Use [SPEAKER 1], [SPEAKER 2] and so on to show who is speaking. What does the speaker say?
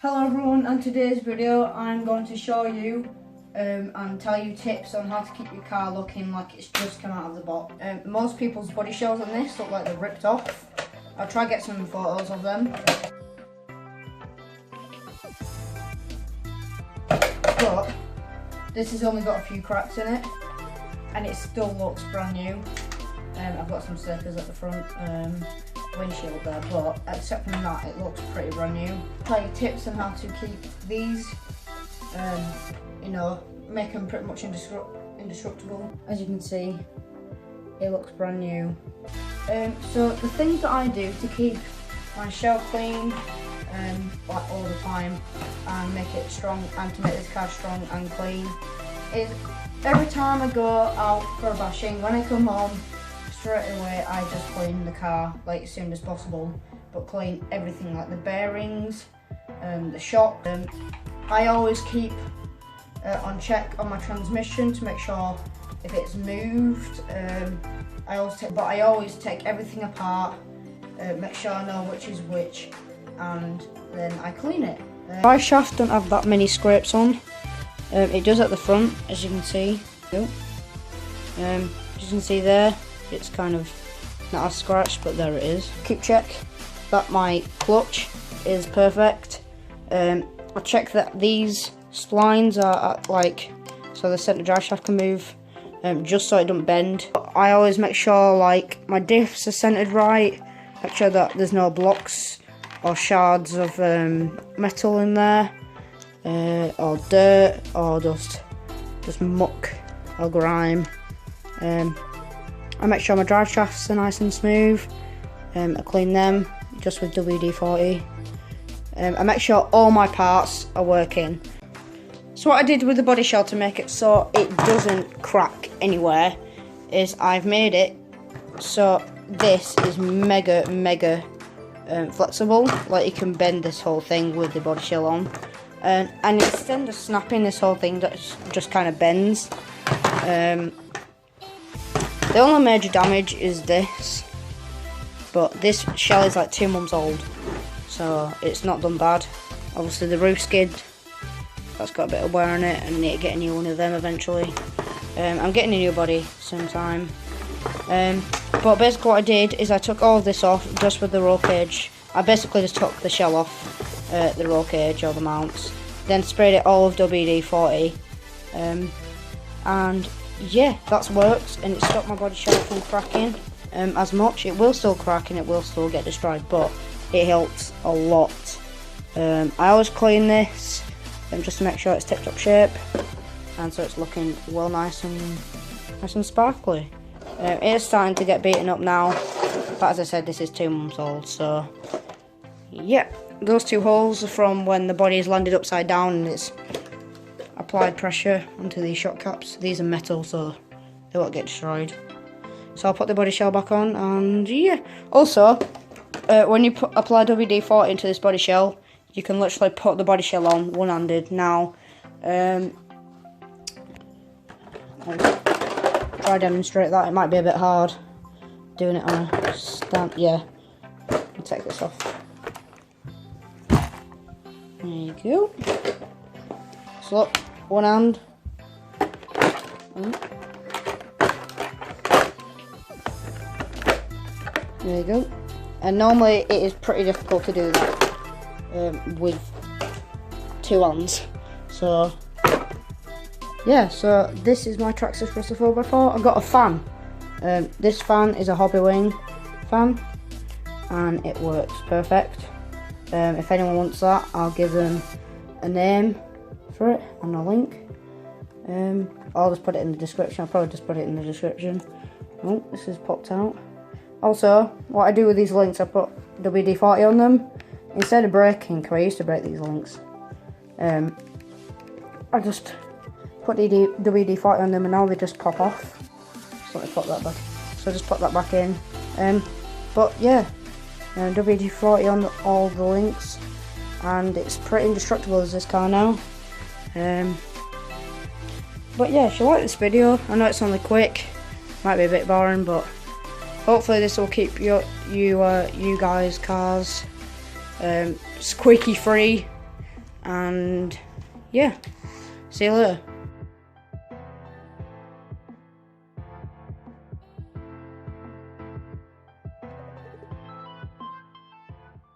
[SPEAKER 1] Hello everyone, and today's video I'm going to show you and tell you tips on how to keep your car looking like it's just come out of the box. Most people's body shells on this look like they're ripped off. I'll try to get some photos of them. But this has only got a few cracks in it and it still looks brand new. I've got some stickers at the front windshield there, but except from that it looks pretty brand new. Tell you tips on how to keep these, make them pretty much indestructible. As you can see, it looks brand new. So the things that I do to keep my shell clean like all the time and make it strong and to make this car strong and clean is every time I go out for a bashing, when I come home, straight away I just clean the car like as soon as possible, but clean everything like the bearings, the shock. I always keep on check on my transmission to make sure if it's moved. I always take everything apart, make sure I know which is which, and then I clean it. My shaft don't have that many scrapes on. It does at the front, as you can see. As you can see there, it's kind of not as scratched, but there it is. Keep check that my clutch is perfect. I check that these splines are at so the centre drive shaft can move, just so it doesn't bend. I always make sure like my diffs are centered right, make sure that there's no blocks or shards of metal in there, or dirt, or just muck or grime. I make sure my drive shafts are nice and smooth. I clean them just with WD-40. I make sure all my parts are working. So what I did with the body shell to make it so it doesn't crack anywhere is I've made it so this is mega flexible. Like you can bend this whole thing with the body shell on, and instead of snapping this whole thing, that just kind of bends. The only major damage is this, but this shell is like 2 months old, so it's not done bad. Obviously the roof skid, that's got a bit of wear on it, and I need to get a new one of them eventually. I'm getting a new body sometime. But basically what I did is I took all of this off just with the roll cage. I basically just took the shell off the roll cage or the mounts, then sprayed it all with WD-40, and yeah, that works, and it stopped my body shell from cracking as much. It will still crack and it will still get destroyed, but it helps a lot. I always clean this just to make sure it's tip-top shape, and so it's looking well nice and sparkly. It is starting to get beaten up now, but as I said, this is 2 months old, so yeah. Those 2 holes are from when the body is landed upside down and it's applied pressure onto these shock caps. These are metal, so they won't get destroyed. So I'll put the body shell back on, and yeah. Also, when you apply WD-40 into this body shell, you can literally put the body shell on one-handed. Now, I'll try demonstrate that. It might be a bit hard doing it on a stand. Yeah, I'll take this off. There you go. So look, one hand. There you go. And normally it is pretty difficult to do that with 2 hands. So yeah, so this is my Traxxas Crystal 4x4. I've got a fan. This fan is a Hobbywing fan, and it works perfect. If anyone wants that, I'll give them a name for it and a link. I'll just put it in the description. I'll probably just put it in the description. Oh, this is popped out. Also, what I do with these links, I put WD-40 on them instead of breaking, because I used to break these links. I just put WD-40 on them, and now they just pop off. So let me put that back. So just put that back in. But yeah, WD-40 on all the links, and it's pretty indestructible as this car now. But yeah, if you like this video, I know it's only quick, might be a bit boring, but hopefully this will keep you guys' cars squeaky free and yeah, see you later.